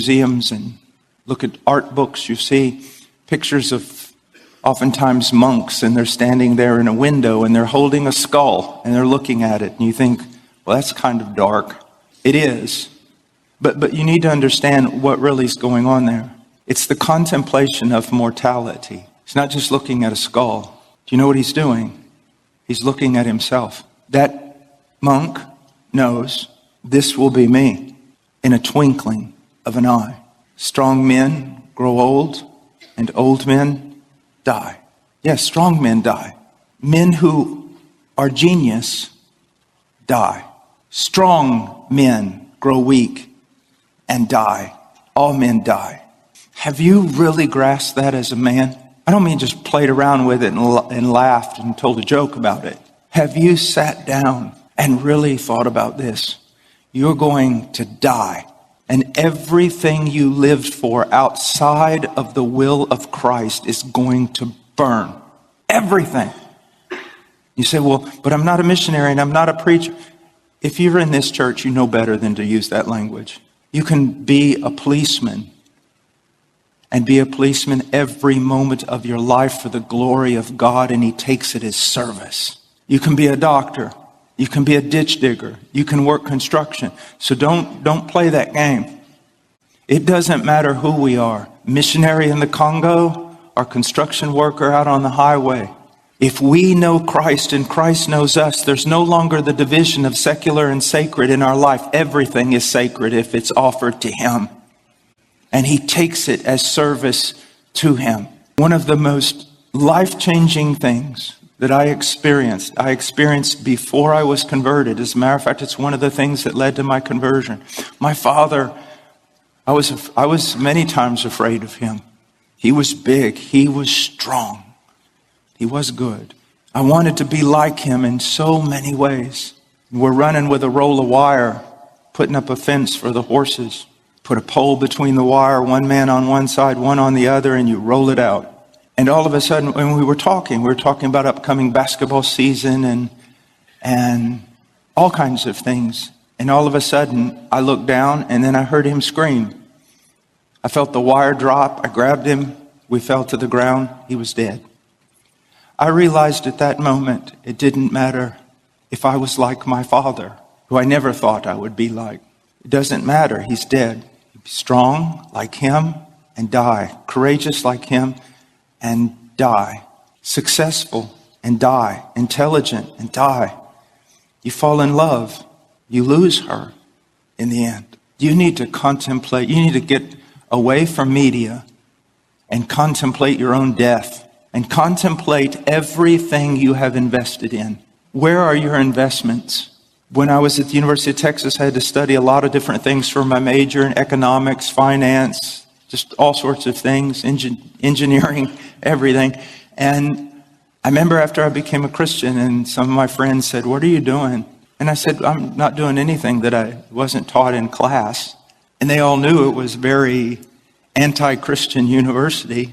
museums and look at art books, you see pictures of oftentimes monks, and they're standing there in a window and they're holding a skull and they're looking at it. And you think, well, that's kind of dark. It is. But you need to understand what really is going on there. It's the contemplation of mortality. He's not just looking at a skull. Do you know what he's doing? He's looking at himself. That monk knows this will be me in a twinkling of an eye. Strong men grow old and old men die. Yes, strong men die. Men who are genius die. Strong men grow weak and die. All men die. Have you really grasped that as a man? I don't mean just played around with it and laughed and told a joke about it. Have you sat down and really thought about this? You're going to die. And everything you lived for outside of the will of Christ is going to burn. Everything. You say, well, but I'm not a missionary and I'm not a preacher. If you're in this church, you know better than to use that language. You can be a policeman and be a policeman every moment of your life for the glory of God, and he takes it as service. You can be a doctor. You can be a ditch digger. You can work construction. So don't play that game. It doesn't matter who we are. Missionary in the Congo or construction worker out on the highway. If we know Christ and Christ knows us, there's no longer the division of secular and sacred in our life. Everything is sacred if it's offered to him. And he takes it as service to him. One of the most life-changing things that I experienced before I was converted. As a matter of fact, it's one of the things that led to my conversion. My father, I was many times afraid of him. He was big. He was strong. He was good. I wanted to be like him in so many ways. We're running with a roll of wire, putting up a fence for the horses. Put a pole between the wire, one man on one side, one on the other, and you roll it out. And all of a sudden, when we were talking about upcoming basketball season and all kinds of things. And all of a sudden, I looked down and then I heard him scream. I felt the wire drop. I grabbed him. We fell to the ground. He was dead. I realized at that moment, it didn't matter if I was like my father, who I never thought I would be like. It doesn't matter. He's dead. Strong like him and die. Courageous like him and die. Successful and die. Intelligent and die. You fall in love. You lose her in the end. You need to contemplate. You need to get away from media and contemplate your own death and contemplate everything you have invested in. Where are your investments? When I was at the University of Texas, I had to study a lot of different things for my major in economics, finance, just all sorts of things, engineering, everything. And I remember after I became a Christian and some of my friends said, "What are you doing?" And I said, "I'm not doing anything that I wasn't taught in class." And they all knew it was very anti-Christian university.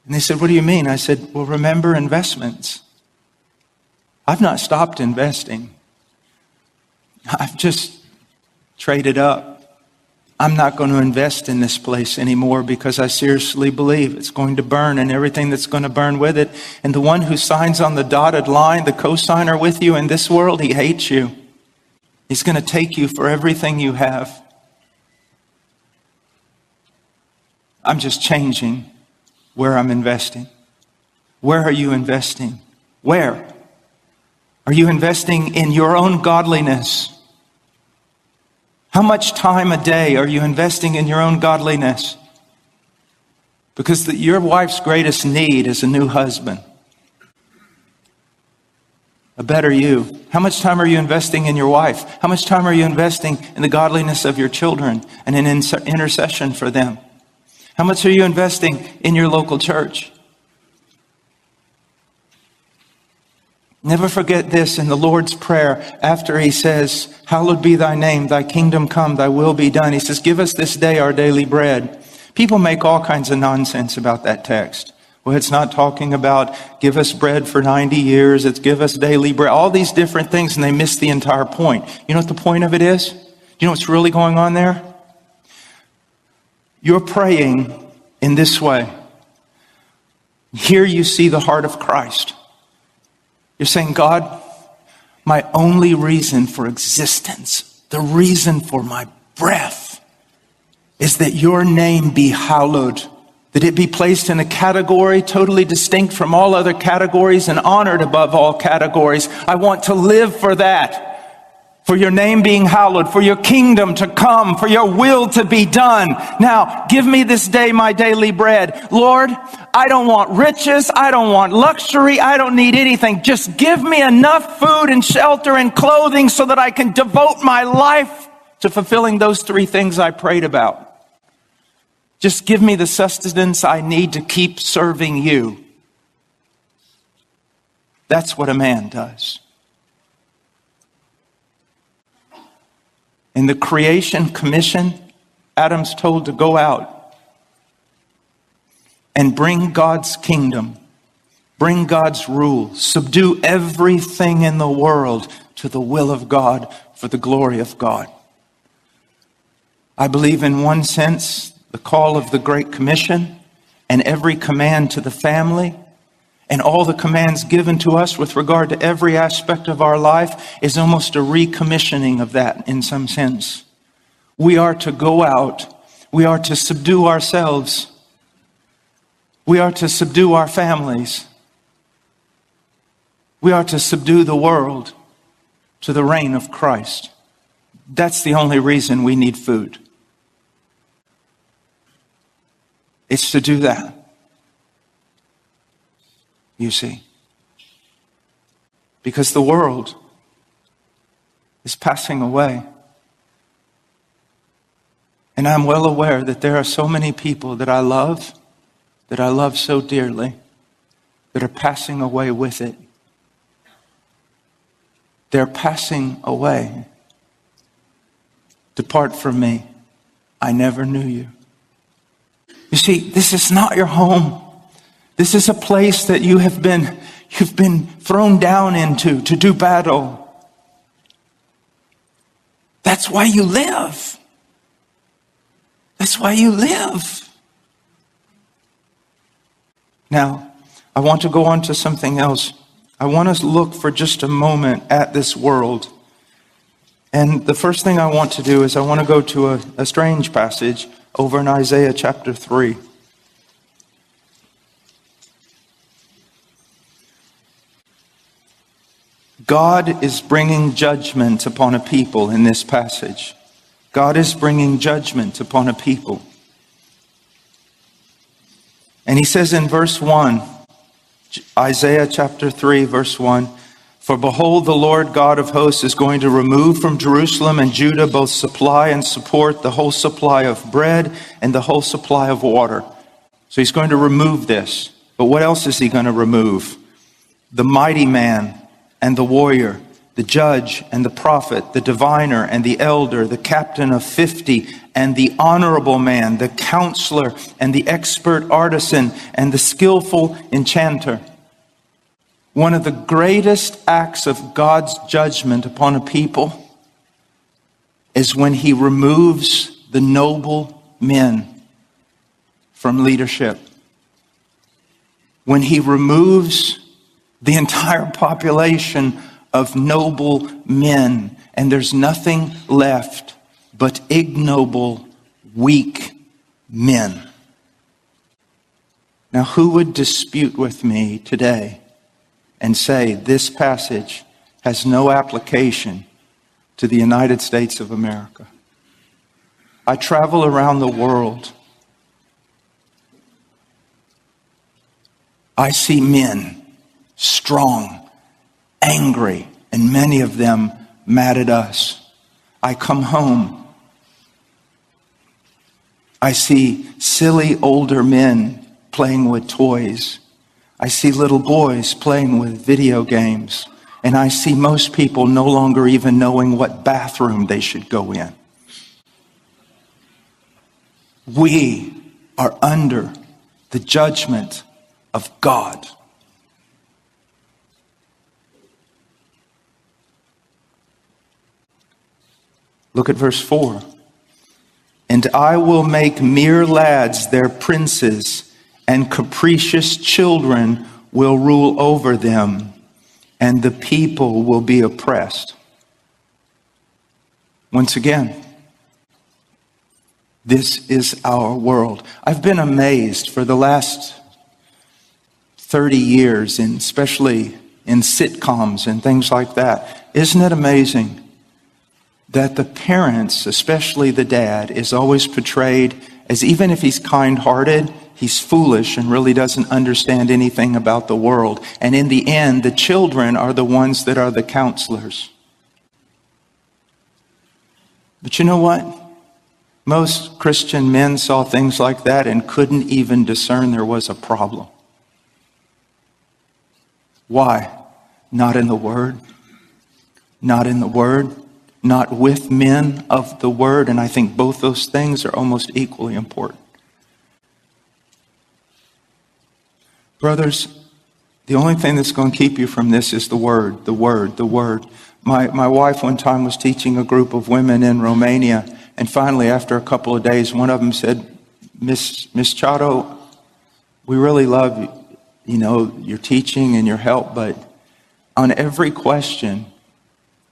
And they said, "What do you mean?" I said, "Well, remember investments. I've not stopped investing. I've just traded up. I'm not going to invest in this place anymore because I seriously believe it's going to burn and everything that's going to burn with it. And the one who signs on the dotted line, the co-signer with you in this world, he hates you. He's going to take you for everything you have. I'm just changing where I'm investing." Where are you investing? Where? Are you investing in your own godliness? How much time a day are you investing in your own godliness? Because your wife's greatest need is a new husband. A better you. How much time are you investing in your wife? How much time are you investing in the godliness of your children and in intercession for them? How much are you investing in your local church? Never forget this in the Lord's Prayer after he says, "Hallowed be thy name, thy kingdom come, thy will be done." He says, "Give us this day our daily bread." People make all kinds of nonsense about that text. Well, it's not talking about give us bread for 90 years. It's give us daily bread. All these different things, and they miss the entire point. You know what the point of it is? Do you know what's really going on there? You're praying in this way. Here you see the heart of Christ. You're saying, God, my only reason for existence, the reason for my breath, is that your name be hallowed, that it be placed in a category totally distinct from all other categories and honored above all categories. I want to live for that. For your name being hallowed, for your kingdom to come, for your will to be done. Now, give me this day my daily bread. Lord, I don't want riches. I don't want luxury. I don't need anything. Just give me enough food and shelter and clothing so that I can devote my life to fulfilling those three things I prayed about. Just give me the sustenance I need to keep serving you. That's what a man does. In the creation commission, Adam's told to go out and bring God's kingdom, bring God's rule, subdue everything in the world to the will of God for the glory of God. I believe in one sense, the call of the Great Commission and every command to the family and all the commands given to us with regard to every aspect of our life is almost a recommissioning of that in some sense. We are to go out. We are to subdue ourselves. We are to subdue our families. We are to subdue the world to the reign of Christ. That's the only reason we need food. It's to do that. You see, because the world is passing away. And I'm well aware that there are so many people that I love so dearly, that are passing away with it. They're passing away. Depart from me. I never knew you. You see, this is not your home. This is a place that you've been thrown down into to do battle. That's why you live. That's why you live. Now, I want to go on to something else. I want us to look for just a moment at this world. And the first thing I want to do is I want to go to a strange passage over in Isaiah chapter 3. God is bringing judgment upon a people in this passage. God is bringing judgment upon a people. And he says in verse 1, Isaiah chapter 3, verse 1, "For behold, the Lord God of hosts is going to remove from Jerusalem and Judah both supply and support, the whole supply of bread and the whole supply of water." So he's going to remove this. But what else is he going to remove? The mighty man and the warrior, the judge and the prophet, the diviner and the elder, the captain of 50 and the honorable man, the counselor and the expert artisan and the skillful enchanter. One of the greatest acts of God's judgment upon a people is when he removes the noble men from leadership. When he removes the entire population of noble men, and there's nothing left but ignoble, weak men. Now, who would dispute with me today and say this passage has no application to the United States of America? I travel around the world. I see men strong, angry, and many of them mad at us. I come home. I see silly older men playing with toys. I see little boys playing with video games. And I see most people no longer even knowing what bathroom they should go in. We are under the judgment of God. Look at verse 4. And I will make mere lads their princes, and capricious children will rule over them, and the people will be oppressed. Once again, this is our world. I've been amazed for the last 30 years, and especially in sitcoms and things like that. Isn't it amazing that the parents, especially the dad, is always portrayed as, even if he's kind-hearted, he's foolish and really doesn't understand anything about the world. And in the end, the children are the ones that are the counselors. But you know what? Most Christian men saw things like that and couldn't even discern there was a problem. Why? Not in the Word. Not in the Word. Not with men of the Word. And I think both those things are almost equally important. Brothers, the only thing that's going to keep you from this is the Word, the Word, the Word. My wife one time was teaching a group of women in Romania, and finally, after a couple of days, one of them said, Miss Chato, we really love your teaching and your help, but on every question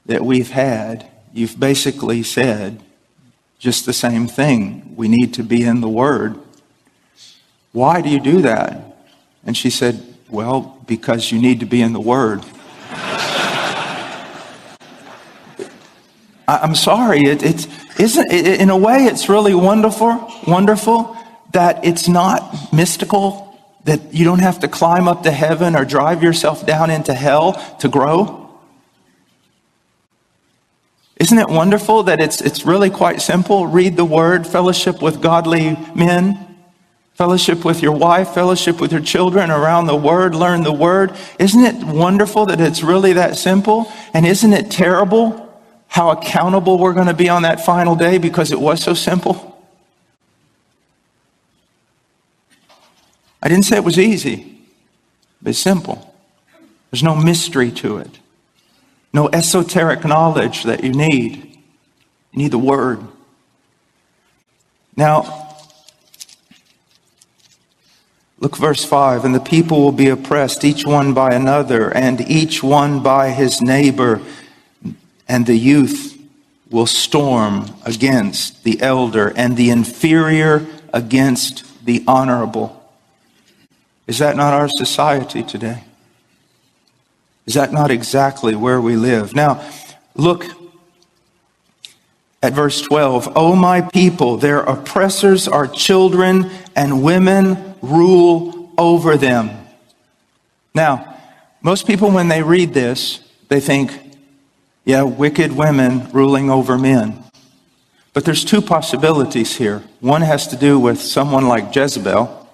that we've had, you've basically said just the same thing. We need to be in the Word. Why do you do that? And she said, well, because you need to be in the Word. I'm sorry, in a way it's really wonderful that it's not mystical, that you don't have to climb up to heaven or drive yourself down into hell to grow. Isn't it wonderful that it's really quite simple? Read the Word, fellowship with godly men, fellowship with your wife, fellowship with your children around the Word, learn the Word. Isn't it wonderful that it's really that simple? And isn't it terrible how accountable we're going to be on that final day because it was so simple? I didn't say it was easy, but it's simple. There's no mystery to it. No esoteric knowledge that you need. You need the Word. Now, look verse 5. And the people will be oppressed, each one by another, and each one by his neighbor. And the youth will storm against the elder, and the inferior against the honorable. Is that not our society today? Is that not exactly where we live? Now, look at verse 12. O my people, their oppressors are children, and women rule over them. Now, most people, when they read this, they think, yeah, wicked women ruling over men. But there's two possibilities here. One has to do with someone like Jezebel,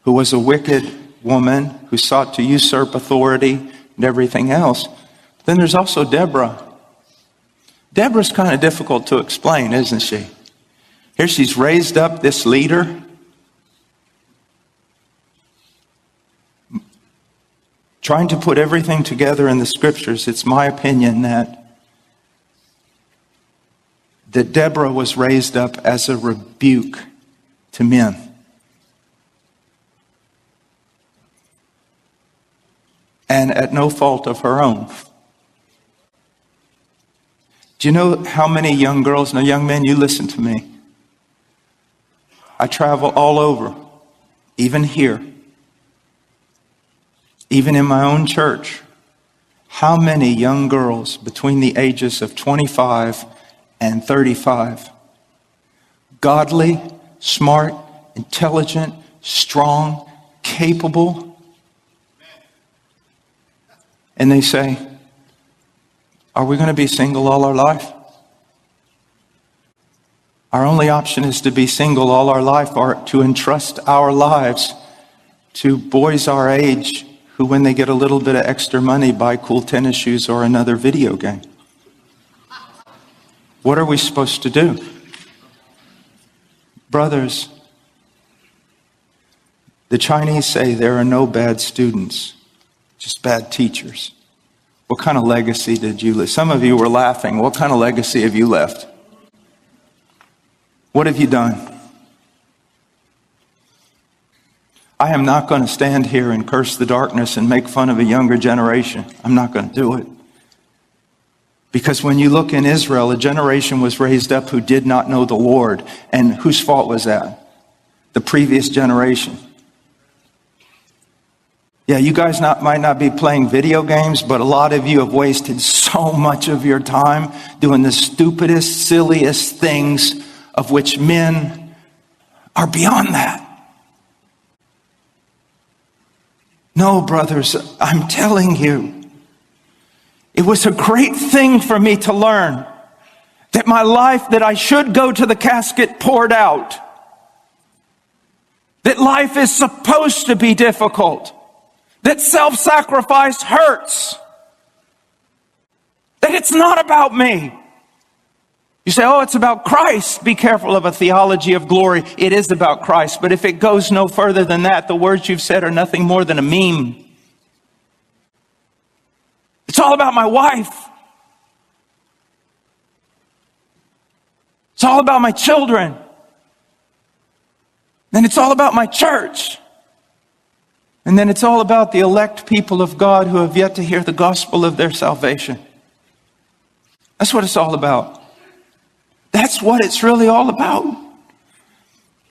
who was a wicked woman who sought to usurp authority and everything else. Then there's also Deborah. Deborah's kind of difficult to explain, isn't she? Here she's raised up this leader. Trying to put everything together in the scriptures, it's my opinion that Deborah was raised up as a rebuke to men. And at no fault of her own. Do you know how many young girls, now young men, you listen to me. I travel all over, even here. Even in my own church, how many young girls between the ages of 25 and 35, godly, smart, intelligent, strong, capable, and they say, are we going to be single all our life? Our only option is to be single all our life, or to entrust our lives to boys our age who, when they get a little bit of extra money, buy cool tennis shoes or another video game. What are we supposed to do? Brothers, the Chinese say there are no bad students, just bad teachers. What kind of legacy did you leave? Some of you were laughing. What kind of legacy have you left? What have you done? I am not going to stand here and curse the darkness and make fun of a younger generation. I'm not going to do it. Because when you look in Israel, a generation was raised up who did not know the Lord. And whose fault was that? The previous generation. Yeah, you guys might not be playing video games, but a lot of you have wasted so much of your time doing the stupidest, silliest things of which men are beyond that. No, brothers, I'm telling you, it was a great thing for me to learn that my life, that I should go to the casket poured out. That life is supposed to be difficult. That self-sacrifice hurts. That it's not about me. You say, oh, it's about Christ. Be careful of a theology of glory. It is about Christ. But if it goes no further than that, the words you've said are nothing more than a meme. It's all about my wife. It's all about my children. Then it's all about my church. And then it's all about the elect people of God who have yet to hear the gospel of their salvation. That's what it's all about. That's what it's really all about.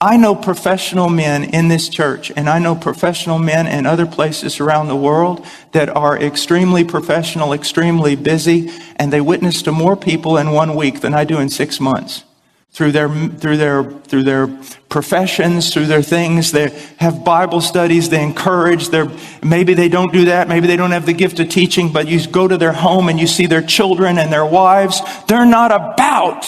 I know professional men in this church, and I know professional men in other places around the world that are extremely professional, extremely busy, and they witness to more people in 1 week than I do in 6 months. Through their professions, through their things, they have Bible studies, they encourage, maybe they don't do that, maybe they don't have the gift of teaching, but you go to their home and you see their children and their wives. They're not about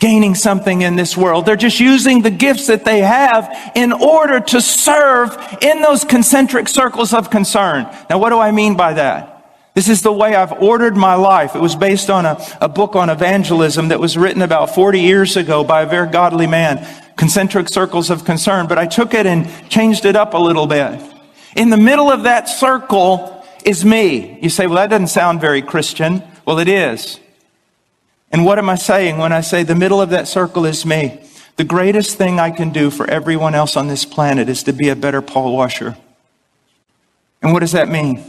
gaining something in this world. They're just using the gifts that they have in order to serve in those concentric circles of concern. Now, what do I mean by that? This is the way I've ordered my life. It was based on a book on evangelism that was written about 40 years ago by a very godly man, Concentric Circles of Concern. But I took it and changed it up a little bit. In the middle of that circle is me. You say, well, that doesn't sound very Christian. Well, it is. And what am I saying when I say the middle of that circle is me? The greatest thing I can do for everyone else on this planet is to be a better Paul washer. And what does that mean?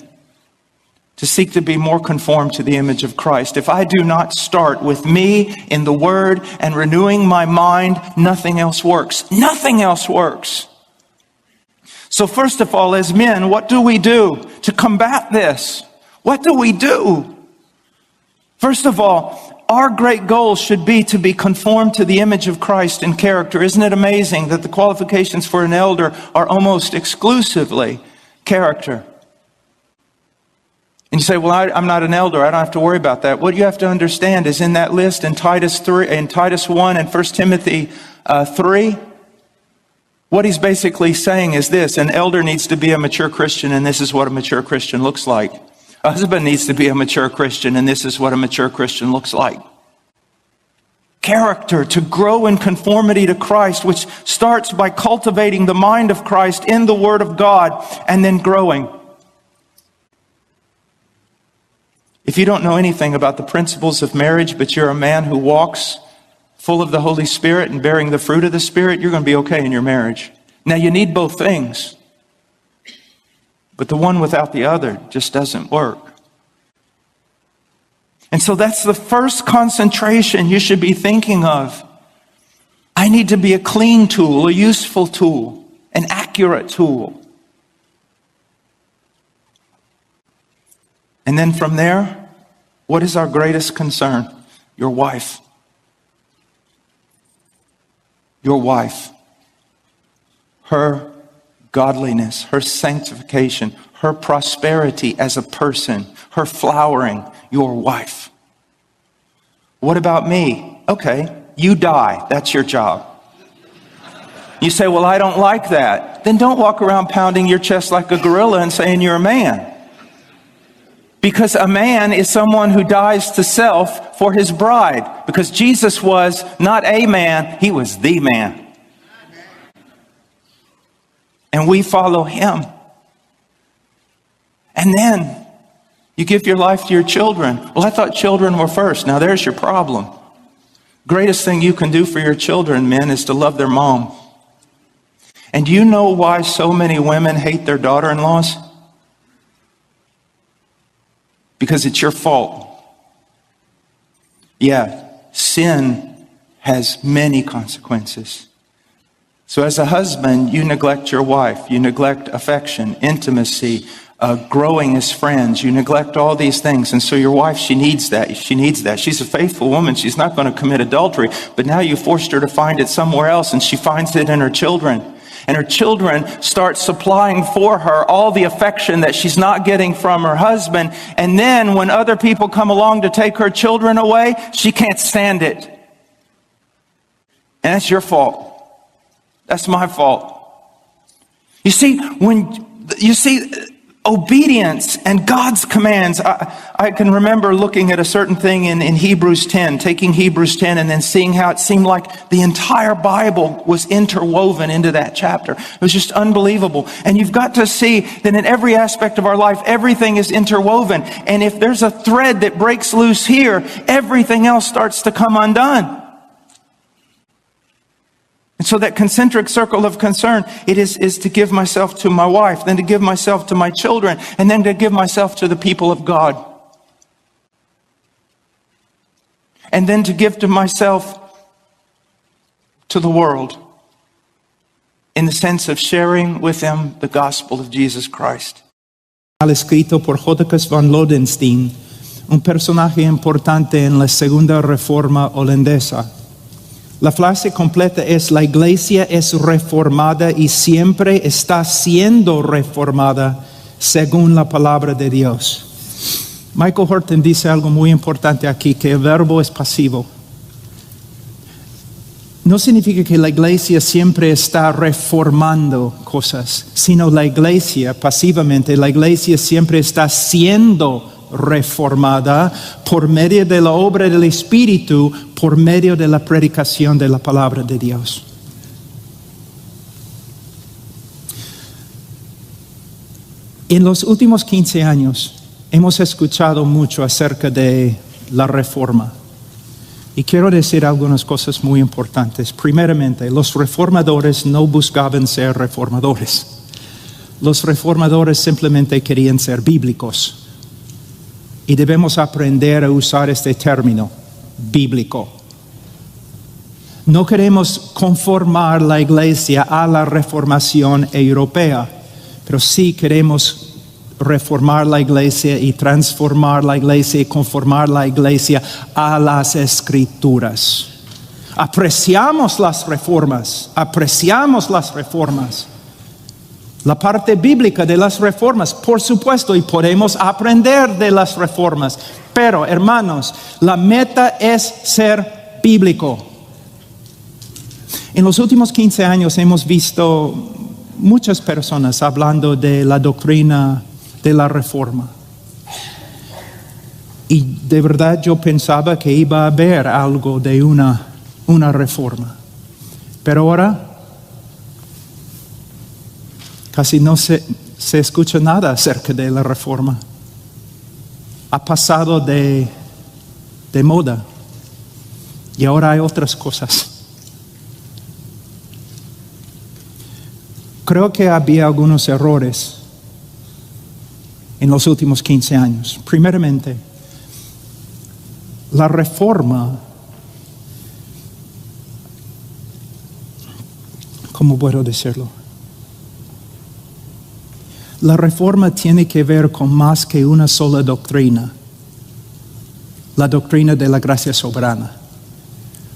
To seek to be more conformed to the image of Christ. If I do not start with me in the Word and renewing my mind, nothing else works. Nothing else works. So first of all, as men, what do we do to combat this? What do we do? First of all, our great goal should be to be conformed to the image of Christ in character. Isn't it amazing that the qualifications for an elder are almost exclusively character? And you say, well, I'm not an elder. I don't have to worry about that. What you have to understand is in that list in Titus 1 and 1 Timothy 3, what he's basically saying is this: an elder needs to be a mature Christian, and this is what a mature Christian looks like. A husband needs to be a mature Christian, and this is what a mature Christian looks like. Character, to grow in conformity to Christ, which starts by cultivating the mind of Christ in the Word of God, and then growing. If you don't know anything about the principles of marriage, but you're a man who walks full of the Holy Spirit and bearing the fruit of the Spirit, you're going to be okay in your marriage. Now, you need both things. But the one without the other just doesn't work. And so that's the first concentration you should be thinking of. I need to be a clean tool, a useful tool, an accurate tool. And then from there, what is our greatest concern? Your wife. Your wife. Her godliness, her sanctification, her prosperity as a person, her flowering, your wife. What about me? Okay, you die. That's your job. You say, well, I don't like that. Then don't walk around pounding your chest like a gorilla and saying you're a man. Because a man is someone who dies to self for his bride. Because Jesus was not a man, he was the man. And we follow him. And then you give your life to your children. Well, I thought children were first. Now there's your problem. Greatest thing you can do for your children, men, is to love their mom. And do you know why so many women hate their daughter-in-laws? Because it's your fault. Yeah, sin has many consequences. So as a husband, you neglect your wife. You neglect affection, intimacy, growing as friends. You neglect all these things. And so your wife, she needs that. She needs that. She's a faithful woman. She's not going to commit adultery. But now you forced her to find it somewhere else, and she finds it in her children. And her children start supplying for her all the affection that she's not getting from her husband. And then when other people come along to take her children away, she can't stand it. And that's your fault. That's my fault. You see, obedience and God's commands. I can remember looking at a certain thing in Hebrews 10, taking Hebrews 10 and then seeing how it seemed like the entire Bible was interwoven into that chapter. It was just unbelievable. And you've got to see that in every aspect of our life, everything is interwoven. And if there's a thread that breaks loose here, everything else starts to come undone. And so that concentric circle of concern, it is to give myself to my wife, then to give myself to my children, and then to give myself to the people of God. And then to give to myself to the world in the sense of sharing with them the gospel of Jesus Christ. Escrito por J.K. van Lodenstein, un personaje importante en la segunda reforma holandesa. La frase completa es: la iglesia es reformada y siempre está siendo reformada según la palabra de Dios. Michael Horton dice algo muy importante aquí, que el verbo es pasivo. No significa que la iglesia siempre está reformando cosas, sino la iglesia, pasivamente, la iglesia siempre está siendo reformada por medio de la obra del Espíritu, por medio de la predicación de la palabra de Dios. En los últimos 15 años hemos escuchado mucho acerca de la reforma. Y quiero decir algunas cosas muy importantes. Primeramente, los reformadores no buscaban ser reformadores. Los reformadores simplemente querían ser bíblicos. Y debemos aprender a usar este término, bíblico. No queremos conformar la iglesia a la reformación europea, pero sí queremos reformar la iglesia y transformar la iglesia y conformar la iglesia a las Escrituras. Apreciamos las reformas. La parte bíblica de las reformas, por supuesto, y podemos aprender de las reformas. Pero, hermanos, la meta es ser bíblico. En los últimos 15 años hemos visto muchas personas hablando de la doctrina de la reforma. Y de verdad yo pensaba que iba a haber algo de una reforma. Pero ahora casi no se escucha nada acerca de la reforma. Ha pasado de moda. Y ahora hay otras cosas. Creo que había algunos errores en los últimos 15 años. Primeramente, la reforma, ¿cómo puedo decirlo? La reforma tiene que ver con más que una sola doctrina, la doctrina de la gracia soberana.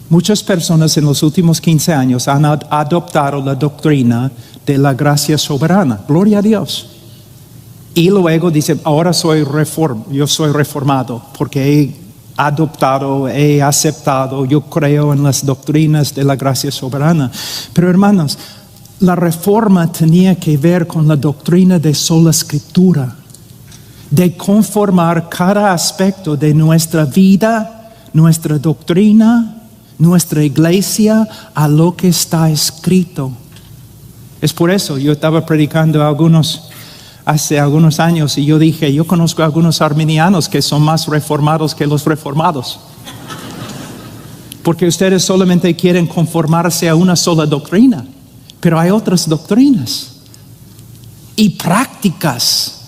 Muchas personas en los últimos 15 años han adoptado la doctrina de la gracia soberana. Gloria a Dios. Y luego dicen, ahora yo soy reformado porque he adoptado, he aceptado, yo creo en las doctrinas de la gracia soberana. Pero hermanos, la reforma tenía que ver con la doctrina de sola escritura, de conformar cada aspecto de nuestra vida, nuestra doctrina, nuestra iglesia a lo que está escrito. Es por eso yo estaba predicando hace algunos años y yo dije, yo conozco a algunos arminianos que son más reformados que los reformados. Porque ustedes solamente quieren conformarse a una sola doctrina, pero hay otras doctrinas y prácticas.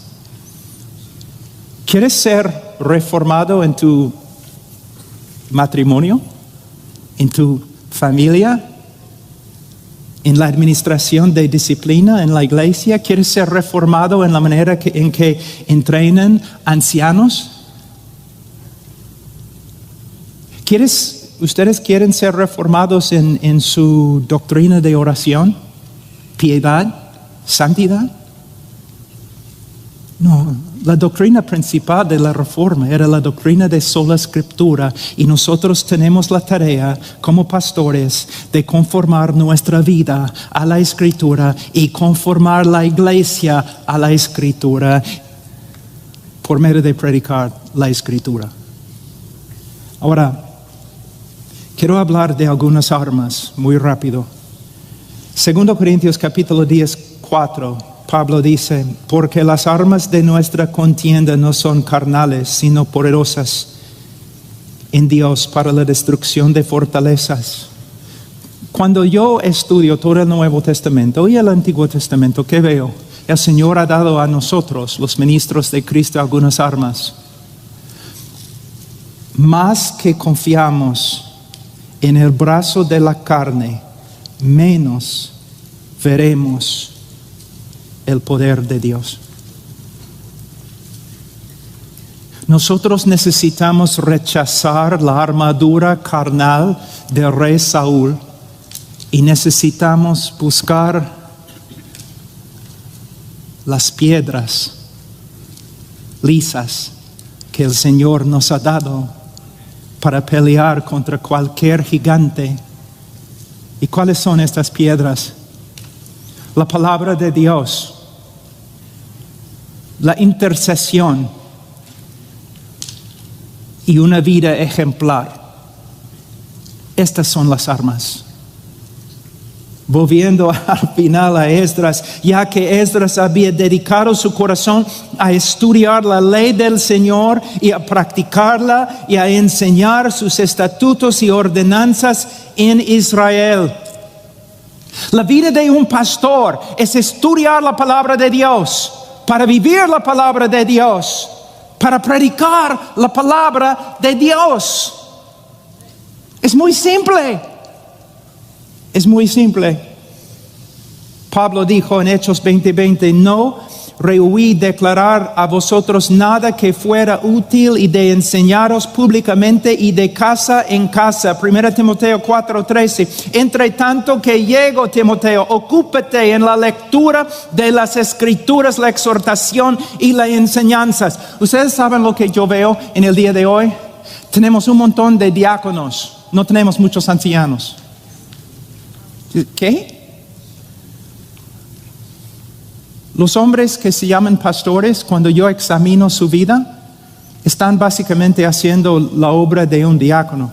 ¿Quieres ser reformado en tu matrimonio, en tu familia, en la administración de disciplina en la iglesia? ¿Quieres ser reformado en la manera en que entrenan ancianos? ¿Ustedes quieren ser reformados en su doctrina de oración, piedad, santidad? No, la doctrina principal de la reforma era la doctrina de sola escritura, y nosotros tenemos la tarea como pastores de conformar nuestra vida a la escritura y conformar la iglesia a la escritura por medio de predicar la escritura. Ahora, quiero hablar de algunas armas muy rápido. 2 Corintios capítulo 10, 4. Pablo dice, porque las armas de nuestra contienda no son carnales, sino poderosas en Dios para la destrucción de fortalezas. Cuando yo estudio todo el Nuevo Testamento y el Antiguo Testamento, ¿qué veo? El Señor ha dado a nosotros, los ministros de Cristo, algunas armas. Más que confiamos en el brazo de la carne, menos veremos el poder de Dios. Nosotros necesitamos rechazar la armadura carnal del rey Saúl y necesitamos buscar las piedras lisas que el Señor nos ha dado para pelear contra cualquier gigante. ¿Y cuáles son estas piedras? La palabra de Dios, la intercesión y una vida ejemplar. Estas son las armas. Volviendo al final a Esdras, ya que Esdras había dedicado su corazón a estudiar la ley del Señor y a practicarla y a enseñar sus estatutos y ordenanzas en Israel. La vida de un pastor es estudiar la palabra de Dios, para vivir la palabra de Dios, para predicar la palabra de Dios. Es muy simple. Es muy simple. Pablo dijo en Hechos 20:20, no rehuí declarar a vosotros nada que fuera útil y de enseñaros públicamente y de casa en casa. 1 Timoteo 4:13. Entre tanto que llego, Timoteo, ocúpate en la lectura de las escrituras, la exhortación y las enseñanzas. Ustedes saben lo que yo veo en el día de hoy. Tenemos un montón de diáconos, no tenemos muchos ancianos. ¿Qué? Los hombres que se llaman pastores, cuando yo examino su vida, están básicamente haciendo la obra de un diácono.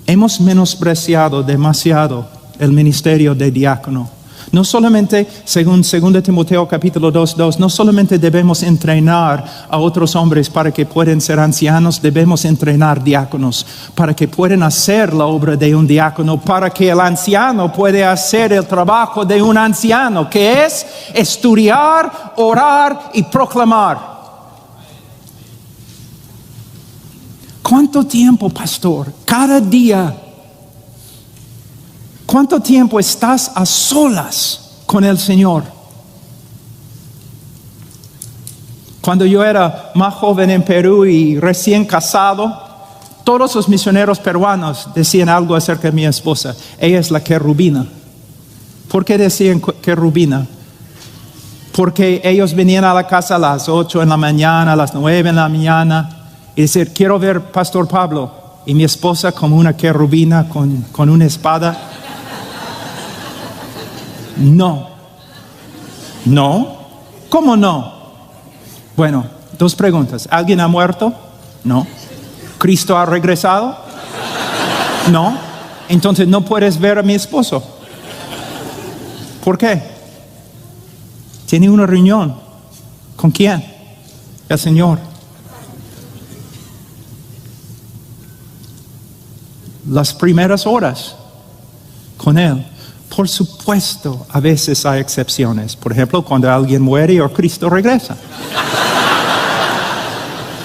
Hemos menospreciado demasiado el ministerio de diácono. No solamente, según 2 Timoteo capítulo 2:2, no solamente debemos entrenar a otros hombres para que puedan ser ancianos, debemos entrenar diáconos para que puedan hacer la obra de un diácono, para que el anciano pueda hacer el trabajo de un anciano, que es estudiar, orar y proclamar. ¿Cuánto tiempo, pastor? Cada día. ¿Cuánto tiempo estás a solas con el Señor? Cuando yo era más joven en Perú y recién casado, todos los misioneros peruanos decían algo acerca de mi esposa. Ella es la querubina. ¿Por qué decían querubina? Porque ellos venían a la casa a las 8 de la mañana, a las 9 de la mañana y decían, quiero ver Pastor Pablo. Y mi esposa como una querubina con una espada. No. ¿Cómo no? Bueno, dos preguntas. ¿Alguien ha muerto? No. ¿Cristo ha regresado? No. Entonces no puedes ver a mi esposo. ¿Por qué? Tiene una reunión. ¿Con quién? El Señor. las primeras horas con Él. Por supuesto, a veces hay excepciones. Por ejemplo, cuando alguien muere o Cristo regresa.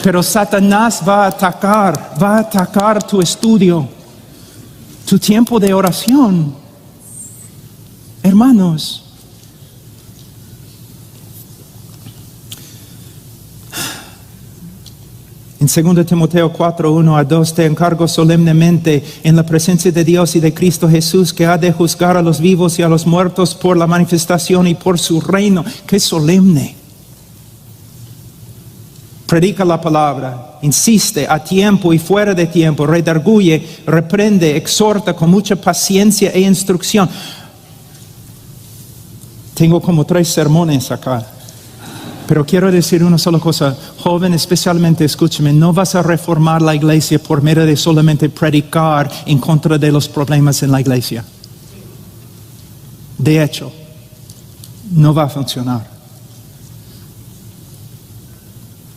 Pero Satanás va a atacar tu estudio, tu tiempo de oración. Hermanos, en 2 Timoteo 4, 1 a 2, te encargo solemnemente en la presencia de Dios y de Cristo Jesús, que ha de juzgar a los vivos y a los muertos por la manifestación y por su reino. ¡Qué solemne! Predica la palabra, insiste a tiempo y fuera de tiempo, redarguye, reprende, exhorta con mucha paciencia e instrucción. Tengo como 3 sermones acá. Pero quiero decir una sola cosa, joven, especialmente escúchame, no vas a reformar la iglesia por medio de solamente predicar en contra de los problemas en la iglesia. De hecho, no va a funcionar.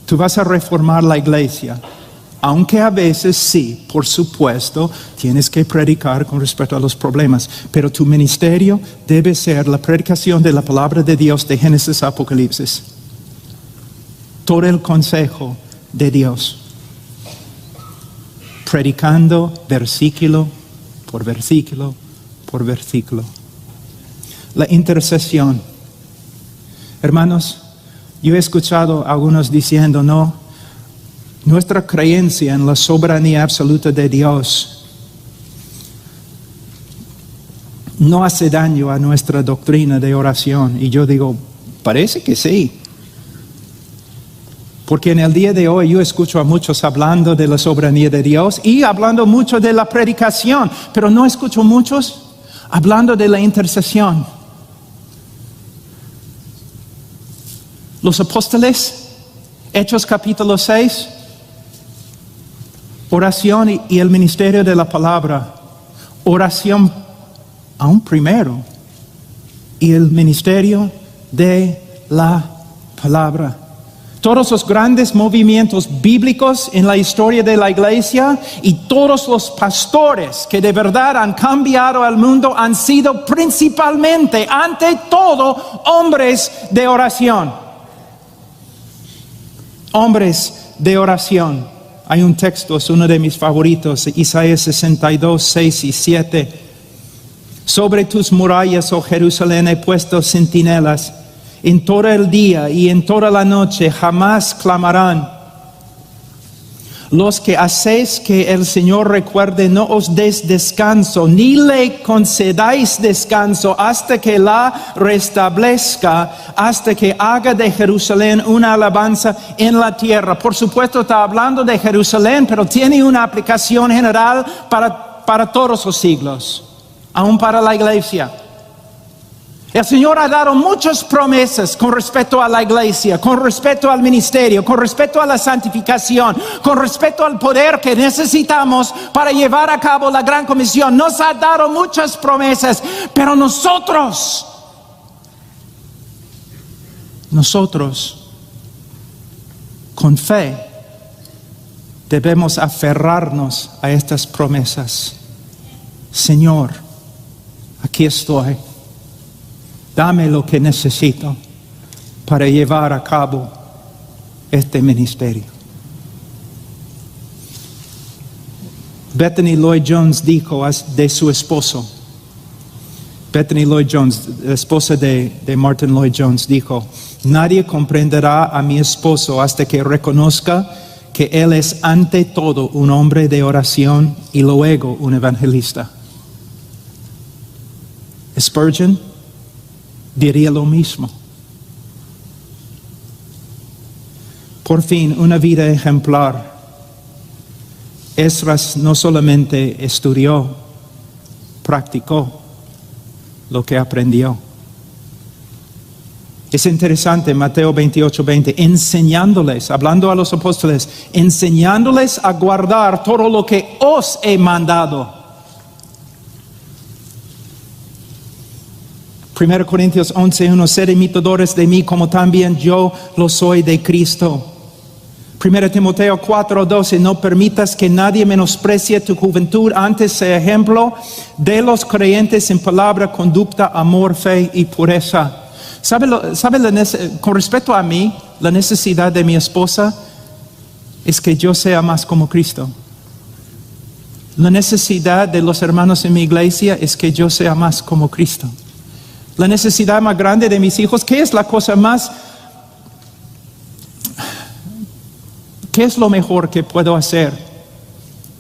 Tú vas a reformar la iglesia, aunque a veces sí, por supuesto, tienes que predicar con respecto a los problemas, pero tu ministerio debe ser la predicación de la palabra de Dios de Génesis a Apocalipsis. Todo el consejo de Dios, predicando versículo por versículo por versículo. La intercesión. Hermanos, yo he escuchado a algunos diciendo, no, nuestra creencia en la soberanía absoluta de Dios no hace daño a nuestra doctrina de oración. Y yo digo, parece que sí. Porque en el día de hoy yo escucho a muchos hablando de la soberanía de Dios y hablando mucho de la predicación, pero no escucho muchos hablando de la intercesión. Los apóstoles, Hechos capítulo 6, oración y el ministerio de la palabra. Oración aún primero y el ministerio de la palabra. Todos los grandes movimientos bíblicos en la historia de la iglesia y todos los pastores que de verdad han cambiado al mundo han sido principalmente, ante todo, hombres de oración. Hombres de oración. Hay un texto, es uno de mis favoritos, Isaías 62, 6 y 7. Sobre tus murallas, oh Jerusalén, he puesto centinelas. En todo el día y en toda la noche jamás clamarán. Los que hacéis que el Señor recuerde, no os des descanso, ni le concedáis descanso hasta que la restablezca, hasta que haga de Jerusalén una alabanza en la tierra. Por supuesto está hablando de Jerusalén, pero tiene una aplicación general para todos los siglos, aún para la iglesia. El Señor ha dado muchas promesas con respecto a la iglesia, con respecto al ministerio, con respecto a la santificación, con respecto al poder que necesitamos para llevar a cabo la gran comisión. Nos ha dado muchas promesas, pero nosotros, con fe, debemos aferrarnos a estas promesas. Señor, aquí estoy. Dame lo que necesito para llevar a cabo este ministerio. Bethany Lloyd Jones dijo de su esposo. Bethany Lloyd Jones, la esposa de Martin Lloyd Jones, dijo: nadie comprenderá a mi esposo hasta que reconozca que él es ante todo un hombre de oración y luego un evangelista. Spurgeon diría lo mismo. Por fin, una vida ejemplar. Esdras no solamente estudió, practicó lo que aprendió. Es interesante, Mateo 28:20, enseñándoles, hablando a los apóstoles, enseñándoles a guardar todo lo que os he mandado. 1 Corintios 11:1, sed imitadores de mí como también yo lo soy de Cristo. 1 Timoteo 4:12, no permitas que nadie menosprecie tu juventud, antes sea ejemplo de los creyentes en palabra, conducta, amor, fe y pureza. Con respecto a mí, la necesidad de mi esposa es que yo sea más como Cristo. La necesidad de los hermanos en mi iglesia es que yo sea más como Cristo. La necesidad más grande de mis hijos, ¿qué es la cosa más? ¿Qué es lo mejor que puedo hacer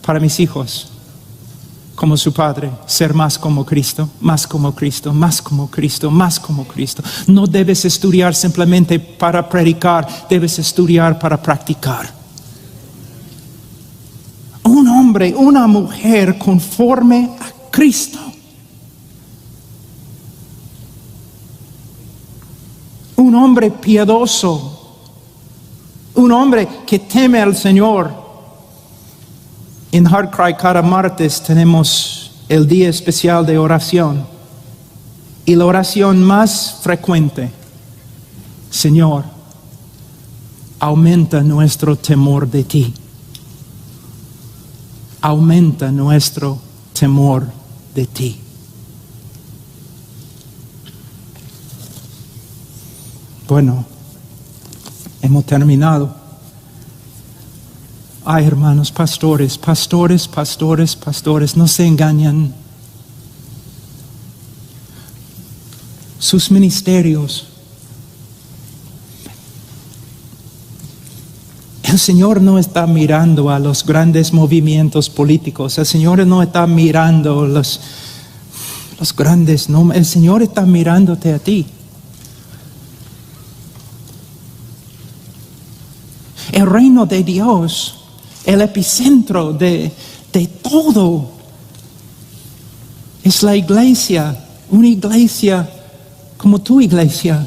para mis hijos? Como su padre, ser más como Cristo, más como Cristo, más como Cristo, más como Cristo. No debes estudiar simplemente para predicar, debes estudiar para practicar. Un hombre, una mujer conforme a Cristo. Un hombre piadoso. Un hombre que teme al Señor. En Hag Tag cada martes tenemos el día especial de oración. Y la oración más frecuente: Señor, aumenta nuestro temor de ti. Aumenta nuestro temor de ti. Bueno, hemos terminado. Ay, hermanos, pastores, no se engañan. Sus ministerios. El Señor no está mirando a los grandes movimientos políticos. El Señor no está mirando los grandes nombres. El Señor está mirándote a ti. El reino de Dios, el epicentro de todo, es la iglesia, una iglesia como tu iglesia.